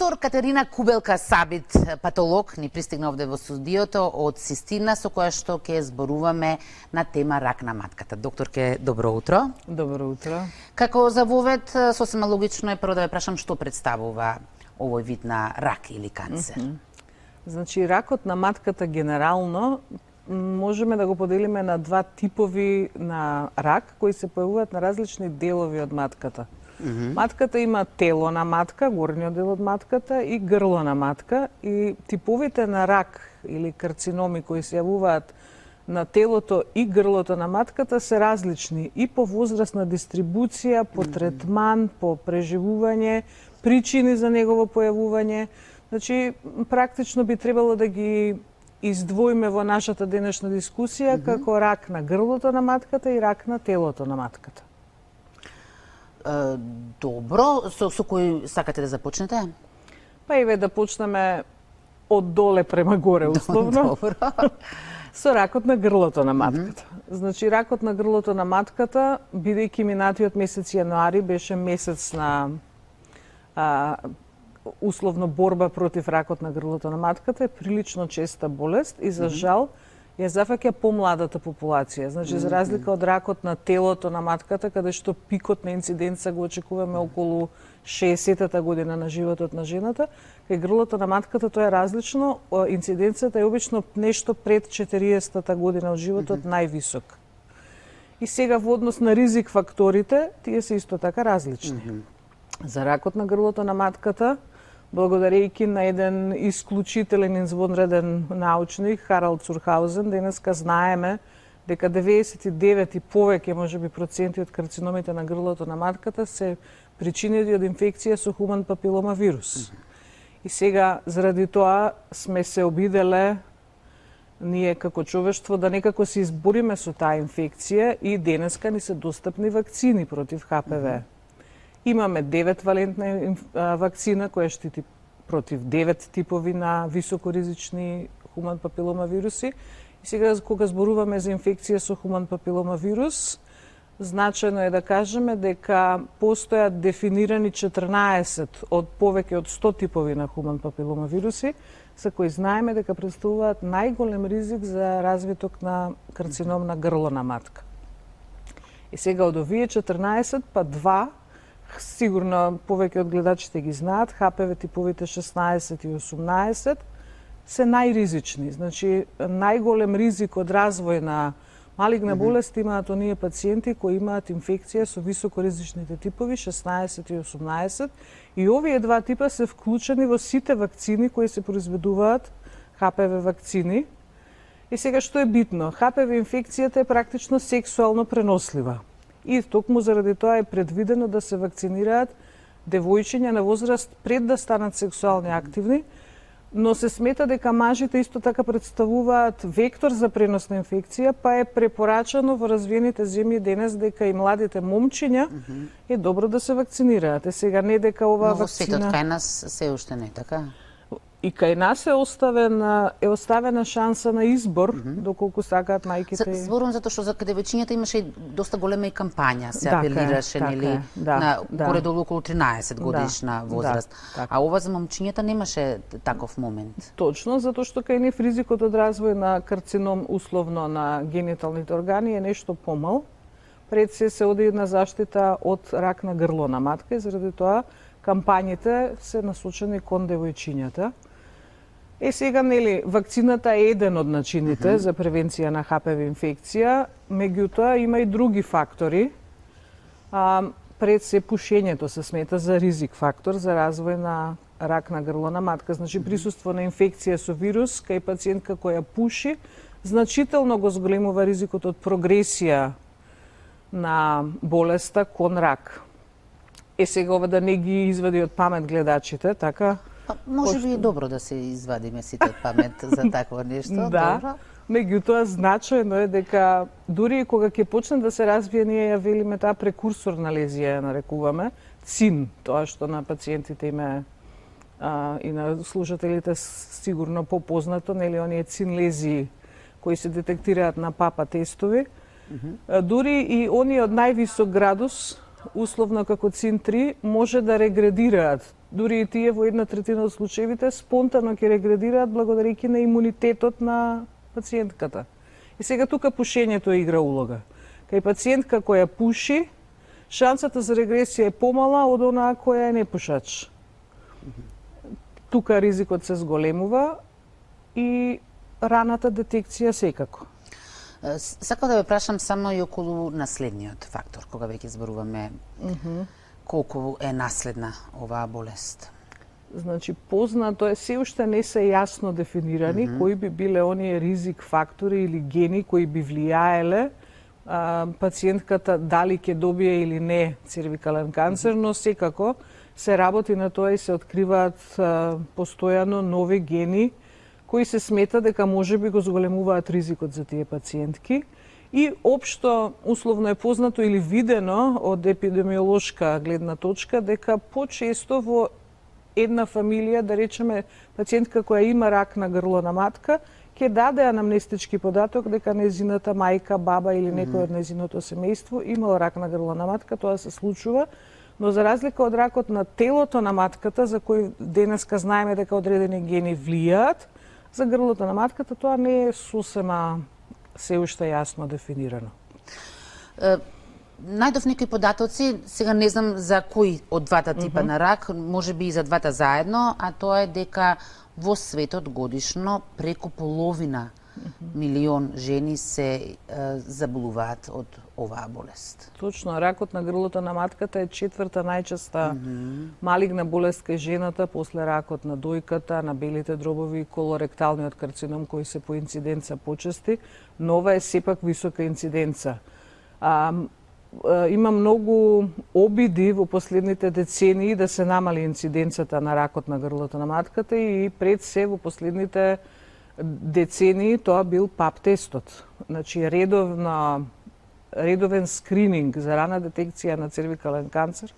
Доктор Катерина Кубелка-Сабит, патолог, ни пристигна овде во студиото од Систина, со која што ќе зборуваме на тема рак на матката. Докторке, добро утро. Добро утро. Како за вовед, сосема логично е прво да ве прашам што представува овој вид на рак или канцер. Значи, ракот на матката генерално можеме да го поделиме на два типови на рак кои се појавуваат на различни делови од матката. Матката има тело на матка, горниот дел од матката и грло на матка, и типовите на рак или карциноми кои се јавуваат на телото и грлото на матката се различни и по возрастна дистрибуција, по третман, по преживување, причини за негово појавување. Значи, практично би требало да ги издвоиме во нашата денешна дискусија како рак на грлото на матката и рак на телото на матката. Добро, со кој сакате да започнете? Па еве да почнеме од доле према горе, условно. Добро. Со ракот на грлото на матката. Значи, ракот на грлото на матката, бидејќи минатиот месец јануари беше месец на условно борба против ракот на грлото на матката, е прилично честа болест и за жал ја зафаќа помладата популација. Значи, за разлика од ракот на телото на матката, каде што пикот на инциденца го очекуваме околу 60-та година на животот на жената, кај грлото на матката тоа е различно. Инциденцата е обично нешто пред 40-та година од животот највисок. И сега во однос на ризик факторите, тие се исто така различни. За ракот на грлото на матката, благодарејќи на еден исклучителен извонреден научник, Харалд Цурхаузен, денеска знаеме дека 99 и повеќе можеби проценти од карциномите на грлото на матката се причинети од инфекција со хуман папилома вирус. И сега, заради тоа, сме се обиделе ние како човештво да некако се избориме со таа инфекција и денеска ни се достапни вакцини против ХПВ. Имаме 9-валентна вакцина која штити против 9 типови на високоризични хуман папилома вируси. И сега кога зборуваме за инфекција со хуман папилома вирус, значајно е да кажеме дека постојат дефинирани 14 од повеќе од 100 типови на хуман папилома вируси, за кои знаеме дека представуваат најголем ризик за развиток на карцином на грло на матка. И сега од овие 14, па два, сигурно повеќе од гледачите ги знаат, ХПВ типовите 16 и 18 се најризични. Значи, најголем ризик од развој на малигна болест имаат оние пациенти кои имаат инфекција со високоризичните типови 16 и 18, и овие два типа се вклучени во сите вакцини кои се произведуваат, ХПВ вакцини. И сега што е битно? ХПВ инфекцијата е практично сексуално пренослива. И токму заради тоа е предвидено да се вакцинираат девојчиња на возраст пред да станат сексуални активни, но се смета дека мажите исто така представуваат вектор за пренос на инфекција, па е препорачано во развиените земји денес дека и младите момчиња е добро да се вакцинираат. Сега не дека оваа вакцина... Но во светот кај нас се уште не така? И кај нас е оставена шанса на избор, доколку сакаат мајките. Зборувам затоа што за девојчињата имаше доста голема и кампања, се апелираше нели на горе-долу околу 13 годишна возраст. А ова за момчињата немаше таков момент. Точно, затоа што кај нив ризикот од развој на карцином условно на гениталните органи е нешто помал. Пред се оди една заштита од рак на грло на матка и заради тоа кампањите се насочени кон девојчињата. Сега, нели, вакцината е еден од начините за превенција на ХПВ инфекција, меѓутоа има и други фактори. Пред се пушењето се смета за ризик фактор за развој на рак на грло на матка. Значи, присуство на инфекција со вирус кај пациентка која пуши, значително го зголемува ризикот од прогресија на болеста кон рак. Сега ова да не ги извади од памет гледачите, така? Може би е добро да се извадиме сите од памет за такво нешто. Да, меѓутоа значајно е дека дури и кога ќе почне да се развие, ние ја велиме таа прекурсорна лезија, ја нарекуваме, ЦИН, тоа што на пациентите име и на слушателите сигурно попознато, нели, оние ЦИН лезии кои се детектираат на папа тестови. Дури и оние од највисок градус условно како ЦИН-3 може да регредираат дури и тие во 1/3 од случаевите спонтано ќе регредираат благодарејќи на имунитетот на пациентката. И сега тука пушењето игра улога. Кај пациентка која пуши, шансата за регресија е помала од онаа која е непушач. Тука ризикот се зголемува и раната детекција секако. Сакам да ве прашам само и околу наследниот фактор, кога веќе зборуваме колку е наследна оваа болест. Значи, познато е, се уште не се јасно дефинирани кои би биле оние ризик фактори или гени кои би влијаеле пациентката дали ќе добие или не цервикален канцер, но секако се работи на тоа и се откриваат постојано нови гени кои се смета дека можеби го зголемуваат ризикот за тие пациентки. И општо условно е познато или видено од епидемиолошка гледна точка дека почесто во една фамилија, да речеме пациентка која има рак на грло на матка, ќе даде анамнестички податок дека незината мајка, баба или некој од незиното семејство имал рак на грло на матка, тоа се случува, но за разлика од ракот на телото на матката, за кој денеска знаеме дека одредени гени влијаат, за грлото на матката тоа не е сосема се уште јасно дефинирано. Најдов некои податоци, сега не знам за кој од двата типа на рак, можеби и за двата заедно, а тоа е дека во светот годишно преку половина милион жени се заболуваат од оваа болест. Точно, ракот на грлото на матката е четврта најчеста малигна болест кај жената после ракот на дојката, на белите дробови и колоректалниот карцином кои се по инциденца почести, но ова е сепак висока инциденца. Има многу обиди во последните децении да се намали инциденцата на ракот на грлото на матката и пред се во последните децении тоа бил ПАП тестот. Значи редовен скрининг за рана детекција на цервикален канцер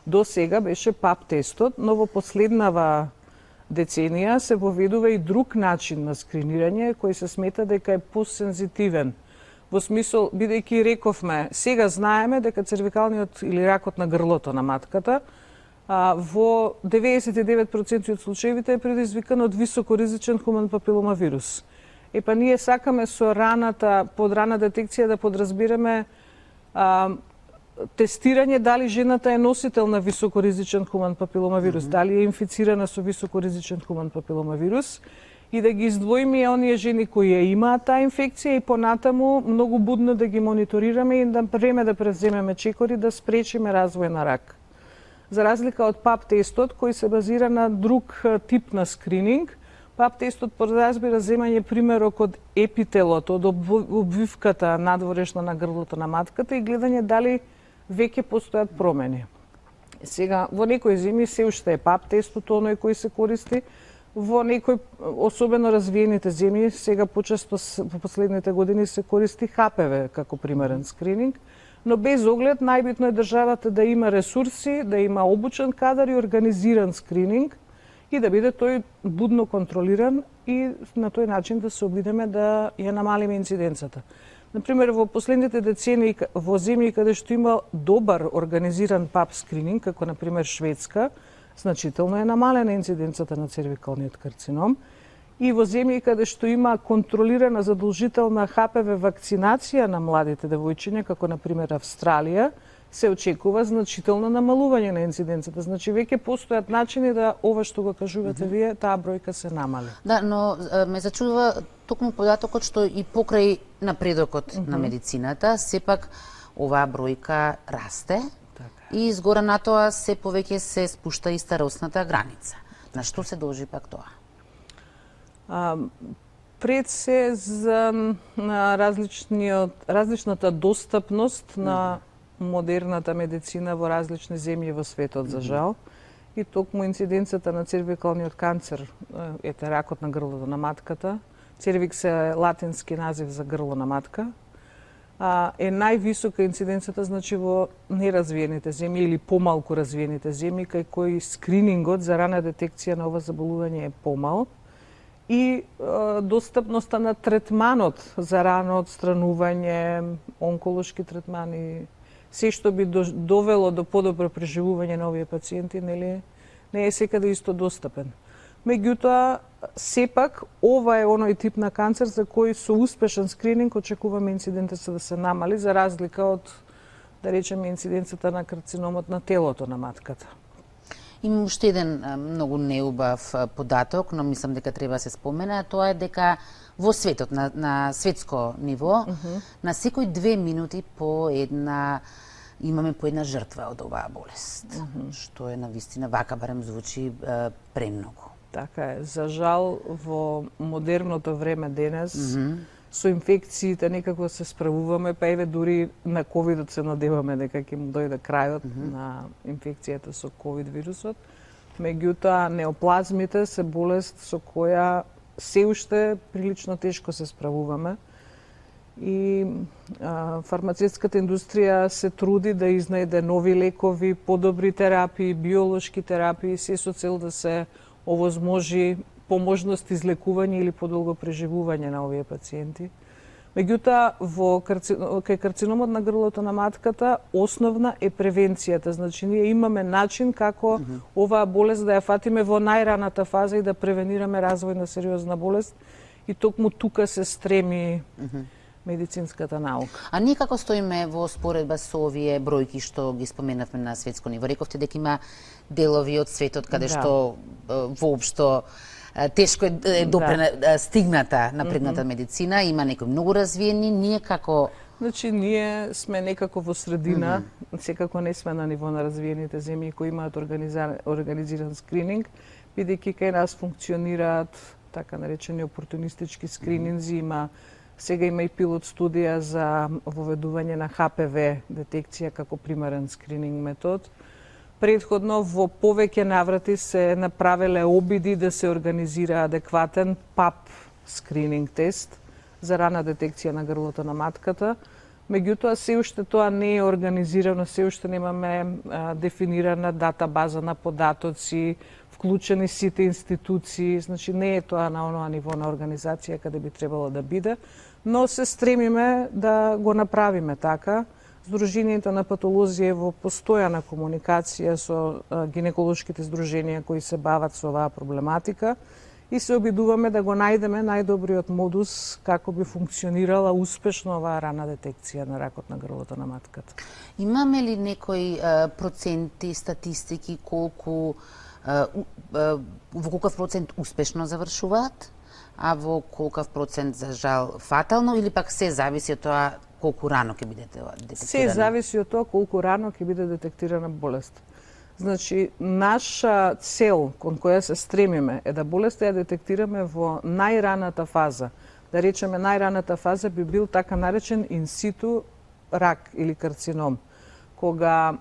до сега беше ПАП тестот, но во последнава деценија се воведува и друг начин на скринирање кој се смета дека е посензитивен. Во смисол, бидејќи рековме, сега знаеме дека цервикалниот или ракот на грлото на матката во 99% од случаевите е предизвикан од високоризичен хуман папиломавирус. Епа ние сакаме со подрана детекција да подразбираме тестирање дали жената е носител на високоризичен хуман папиломавирус, дали е инфицирана со високоризичен хуман папиломавирус и да ги издвоиме оние жени кои ја имаат таа инфекција и понатаму многу будно да ги мониторираме и да време да преземеме чекори да спречиме развој на рак. За разлика од ПАП тестот кој се базира на друг тип на скрининг, ПАП тестот подразбира земање примерок од епителот, од обвивката надворешна на грлото на матката и гледање дали веќе постојат промени. Сега, во некои земји се уште е ПАП тестот, оној кој се користи, во некои особено развиените земји, сега почесто во последните години се користи ХПВ како примерен скрининг, но без оглед најбитно е државата да има ресурси, да има обучен кадар и организиран скрининг и да биде тој будно контролиран и на тој начин да се обидеме да ја намалиме инциденцата. Например, во последните децении во земји каде што има добар организиран ПАП скрининг, како например Шведска, значително е намалена инциденцата на цервикалниот карцином. И во земји каде што има контролирана задолжителна ХПВ вакцинација на младите девојчиња, како например Австралија, се очекува значително намалување на инциденцата. Значи веќе постојат начини да ова што го кажувате вие, таа бројка се намали. Да, но ме зачудува токму податокот што и покрај напредокот на медицината, сепак оваа бројка расте. И изгора на тоа се повеќе се спушта и старосната граница. На што се должи пак тоа? Пред се за различната достапност на модерната медицина во различни земји во светот, за жал. И токму инциденцата на цервикалниот канцер, ете ракот на грлото на матката, цервикс е латински назив за грло на матка, е највисока инциденцата, значи во неразвиените земји или помалку развиените земји, кај кои скринингот за рана детекција на ова заболување е помал и достапноста на третманот за рано отстранување, онколошки третмани, се што би довело до подобро преживување на овие пациенти, нели, не е секаде исто достапен. Меѓутоа, сепак, ова е оној тип на канцер за кој со успешен скрининг очекуваме инциденцата да се намали, за разлика од, да речеме, инциденцата на карциномот на телото на матката. Имам уште еден многу неубав податок, но мислам дека треба да се спомене, а тоа е дека во светот, на светско ниво, на секој 2 минути имаме по една жртва од оваа болест, што е навистина, вака барем звучи премногу. Така е. За жал, во модерното време денес, со инфекциите некако се справуваме, па еве дури на ковидот се надеваме дека ќе му дојде крајот на инфекцијата со ковид вирусот. Меѓутоа, неоплазмите се болест со која се уште прилично тешко се справуваме. И фармацевтската индустрија се труди да изнајде нови лекови, подобри терапии, биолошки терапии, се со цел да се овозможи поможност излекување или подолго преживување на овие пациенти. Меѓутоа, кај карциномот на грлото на матката, основна е превенцијата. Значи, ние имаме начин како оваа болест да ја фатиме во најраната фаза и да превенираме развој на сериозна болест. И токму тука се стреми медицинската наука. А ние како стоиме во споредба со овие бројки што ги споменавме на светско ниво? Рековте дека има делови од светот каде што воопшто тешко е стигната напредната медицина, има некои многу развиени, ние како... Значи, ние сме некако во средина, секако не сме на ниво на развиените земји кои имаат организиран скрининг, бидејќи кај нас функционираат така наречени опортунистички скрининзи, сега има и пилот студија за воведување на ХПВ детекција како примарен скрининг метод. Претходно во повеќе наврати се направиле обиди да се организира адекватен ПАП скрининг тест за рана детекција на грлото на матката. Меѓутоа, се уште тоа не е организирано, се уште немаме дефинирана дата база на податоци, вклучени сите институции, значи не е тоа на оноа ниво на организација каде би требало да биде, но се стремиме да го направиме така. Сдруженијата на патолози е во постојана комуникација со гинеколошките здруженија кои се бават со оваа проблематика и се обидуваме да го најдеме најдобриот модус како би функционирала успешно оваа рана детекција на ракот на грлото на матката. Имаме ли некои проценти, статистики, во колкав процент успешно завршуваат, а во колкав процент за жал фатално, или пак се зависи од тоа колку рано ќе биде детектирана? Се зависи од тоа колку рано ќе биде детектирана болест. Значи, наша цел кон која се стремиме е да болеста ја детектираме во најраната фаза. Да речеме, најраната фаза би бил така наречен инситу рак или карцином, кога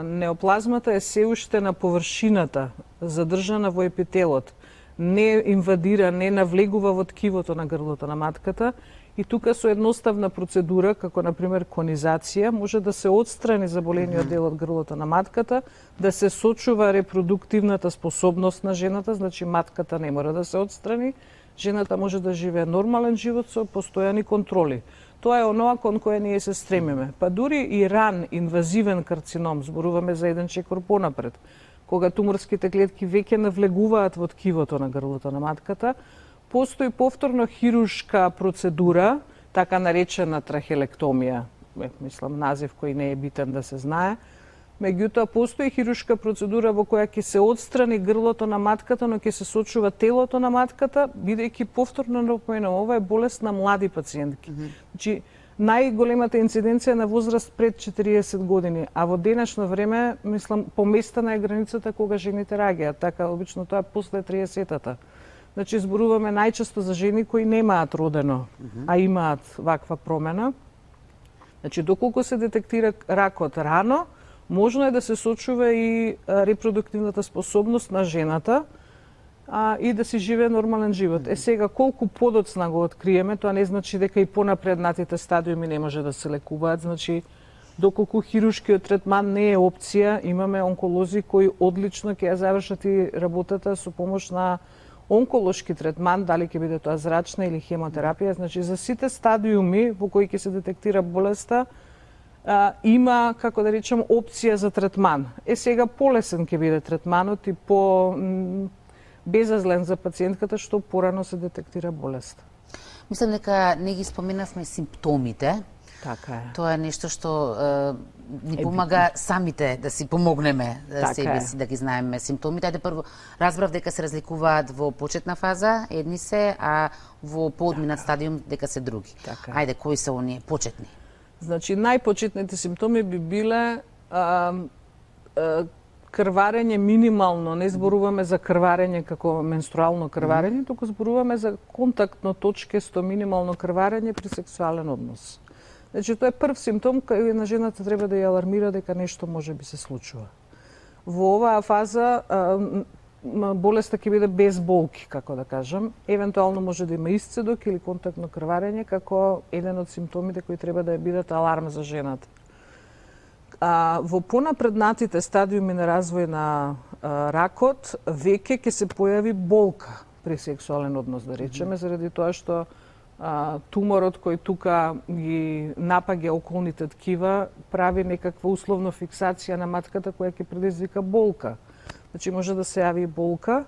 неоплазмата е се уште на површината, задржана во епителот, не инвадира, не навлегува во ткивото на грлото на матката и тука со едноставна процедура, како например конизација, може да се отстрани заболениот дел од грлото на матката, да се сочува репродуктивната способност на жената, значи матката не мора да се отстрани, жената може да живее нормален живот со постојани контроли. Тоа е оноа кон кое ние се стремиме. Па дури и ран инвазивен карцином, зборуваме за еден чекор понапред, кога туморските клетки веќе навлегуваат во ткивото на грлото на матката, постои повторно хируршка процедура, така наречена трахелектомија, мислам назив кој не е битен да се знае. Меѓутоа, постои хируршка процедура во која ќе се отстрани грлото на матката, но ќе се сочува телото на матката, бидејќи повторно напоменам, ова е болест на млади пациентки. Значи, најголемата инциденција на возраст пред 40 години, а во денешно време, мислам, поместена е границата кога жените раѓаат, така обично тоа е после 30-тата. Значи, зборуваме најчесто за жени кои немаат родено, а имаат ваква промена. Значи, доколку се детектира ракот рано, можно е да се сочува и репродуктивната способност на жената и да си живее нормален живот. Сега, колку подоцна го откриеме, тоа не значи дека и понапреднатите стадиуми не може да се лекуваат. Значи, доколку хируршкиот третман не е опција, имаме онколози кои одлично ќе ја завршат и работата со помош на онколошки третман, дали ќе биде тоа зрачна или хемотерапија. Значи, за сите стадиуми во кои ќе се детектира болеста, има, како да речем, опција за третман. Сега полесен ќе биде третманот и безазлен за пациентката што порано се детектира болест. Мислам дека не ги споменавме симптомите. Така е. Тоа е нешто што ни помага самите да си помогнеме себе си, да ги знаеме симптомите. Ајде прво, разбрав дека се разликуваат во почетна фаза, едни се, а во поодминат стадиум дека се други. Ајде, кои се оние почетни? Значи, најпочетните симптоми би биле крварење минимално, не зборуваме за крварење како менструално крварење, туку зборуваме за контактно точкесто минимално крварење при сексуален однос. Значи, тоа е прв симптом кај на жената треба да ја алармира дека нешто може би се случува. Во оваа фаза болеста ќе биде без болки, како да кажам. Евентуално може да има исцедок или контактно крварење како еден од симптомите кои треба да ја бидат аларм за жената. Во понапреднатите стадиуми на развој на ракот, веќе ќе се појави болка при сексуален однос, да речеме, заради тоа што туморот кој тука ги напаѓа околните ткива прави некаква условно фиксација на матката која ќе предизвика болка. Значи може да се јави болка,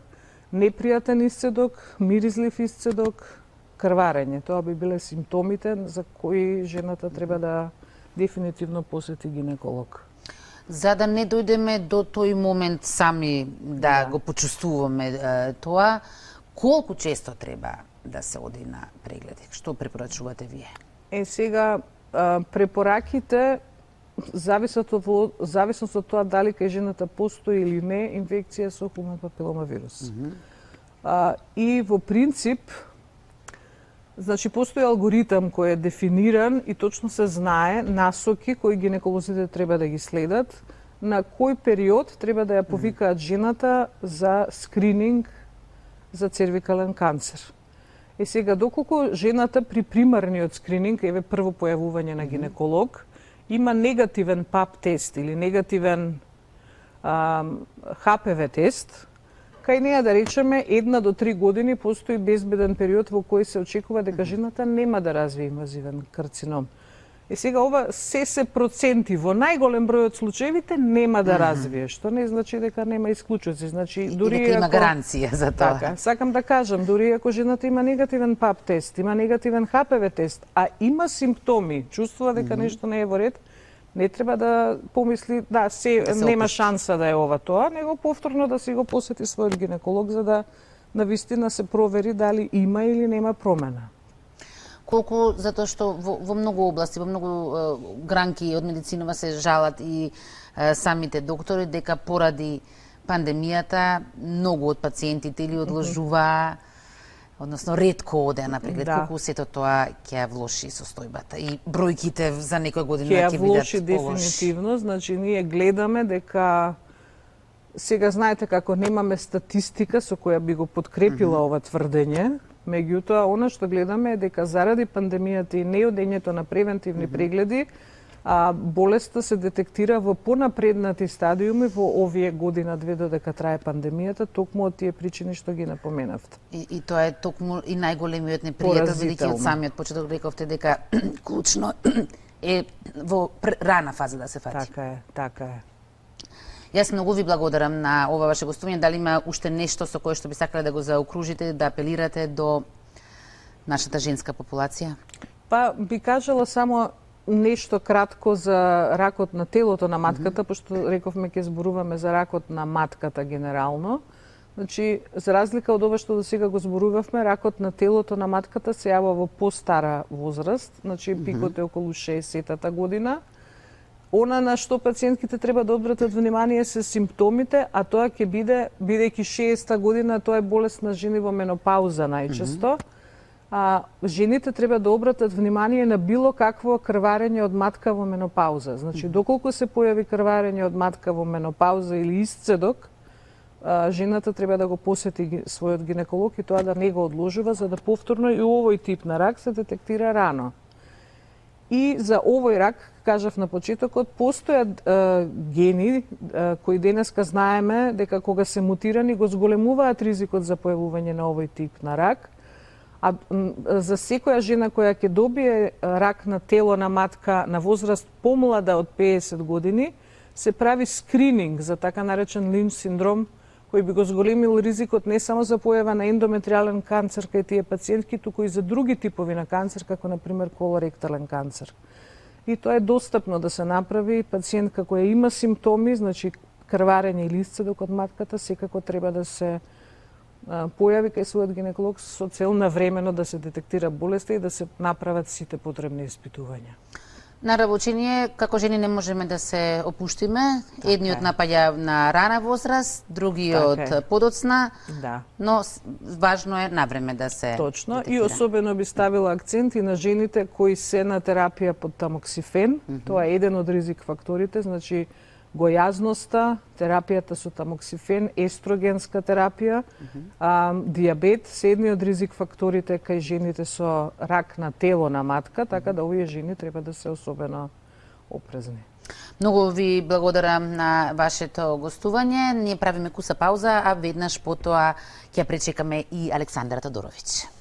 непријатен исцедок, миризлив исцедок, крварење. Тоа би биле симптомите за кои жената треба да дефинитивно посети гинеколог. За да не дојдеме до тој момент сами да го почувствуваме тоа, колку често треба да се оди на прегледи? Што препорачувате вие? Сега, препораките зависат од тоа дали кај жената постои или не инфекција со хумен папиломавирус. И во принцип, значи постои алгоритам кој е дефиниран и точно се знае насоки кои гинеколозите треба да ги следат, на кој период треба да ја повикаат жената за скрининг за цервикален канцер. Сега, доколку жената при примарниот скрининг, прво појавување на гинеколог, има негативен ПАП тест или негативен ХПВ тест, кај неја, да речеме, 1 до 3 години постои безбеден период во кој се очекува дека жената нема да развие инвазивен карцином. Сега ова се проценти, во најголем број од случаевите нема да развие, што не значи дека нема исклучоци. Значи, дури и дека има гаранција за тоа. Така, сакам да кажам, дури ако жената има негативен ПАП тест, има негативен ХПВ тест, а има симптоми, чувствува дека нешто не е во ред, не треба да помисли, нема шанса да е ова тоа, него повторно да си го посети својот гинеколог за да навистина се провери дали има или нема промена. Колку, затоа што во многу области, во многу гранки од медицинава се жалат и самите доктори дека поради пандемијата многу од пациентите или одложуваа, односно ретко одеа на преглед, колку сето тоа ќе ја влоши состојбата и бројките за некоја година ќе бидат влоши дефинитивно, значи ние гледаме дека сега знаете како немаме статистика со која би го подкрепила ова тврдење. Меѓутоа, она што гледаме е дека заради пандемијата и неодењето на превентивни прегледи, болеста се детектира во понапреднати стадиуми во овие година-две додека трае пандемијата, токму од тие причини што ги напоменавте. И тоа е токму и најголемиот непријател, бидејќи од самиот почеток рековте дека клучно е во рана фаза да се фати. Така е. Јас многу ви благодарам на ова ваше гостување. Дали има уште нешто со кое што би сакале да го заокружите, да апелирате до нашата женска популација? Би кажала само нешто кратко за ракот на телото на матката, пошто рековме ќе зборуваме за ракот на матката генерално. Значи, за разлика од ова што до сега го зборувавме, ракот на телото на матката се јава во постара возраст, значи пикот е околу 60-та година. Она на што пациентките треба да обратат внимание се симптомите, а тоа ќе биде, бидејќи 60-та година, тоа е болест на жени во менопауза најчесто. Жените треба да обратат внимание на било какво крварење од матка во менопауза. Значи, доколку се појави крварење од матка во менопауза или исцедок, жената треба да го посети својот гинеколог и тоа да не го одложува, за да повторно и овој тип на рак се детектира рано. И за овој рак, кажав на почетокот, постојат гени кои денеска знаеме дека кога се мутирани го зголемуваат ризикот за појавување на овој тип на рак, А за секоја жена која ќе добие рак на тело на матка на возраст помлада од 50 години, се прави скрининг за така наречен Линч синдром, кој би го зголемил ризикот не само за појава на ендометриален канцер кај тие пациентки, туку и за други типови на канцер, како на пример колоректален канцер. И тоа е достапно да се направи. Пациентка која има симптоми, значи крварење или исцедок од матката, секако треба да се појави кај својот гинеколог со цел навремено да се детектира болеста и да се направат сите потребни испитувања. На работење, како жени не можеме да се опуштиме. Едниот напаѓа на рана возраст, другиот подоцна, но важно е навреме да се Точно, детектира. И особено би ставила акцент и на жените кои се на терапија под тамоксифен. Тоа е еден од ризик факторите, значи гојазноста, терапијата со тамоксифен, естрогенска терапија, дијабет се едни од ризик факторите кај жените со рак на тело на матка, така да овие жени треба да се особено опрезни. Многу ви благодарам на вашето гостување. Ние правиме куса пауза, а веднаш потоа ќе пречекаме и Александра Тодоровиќ.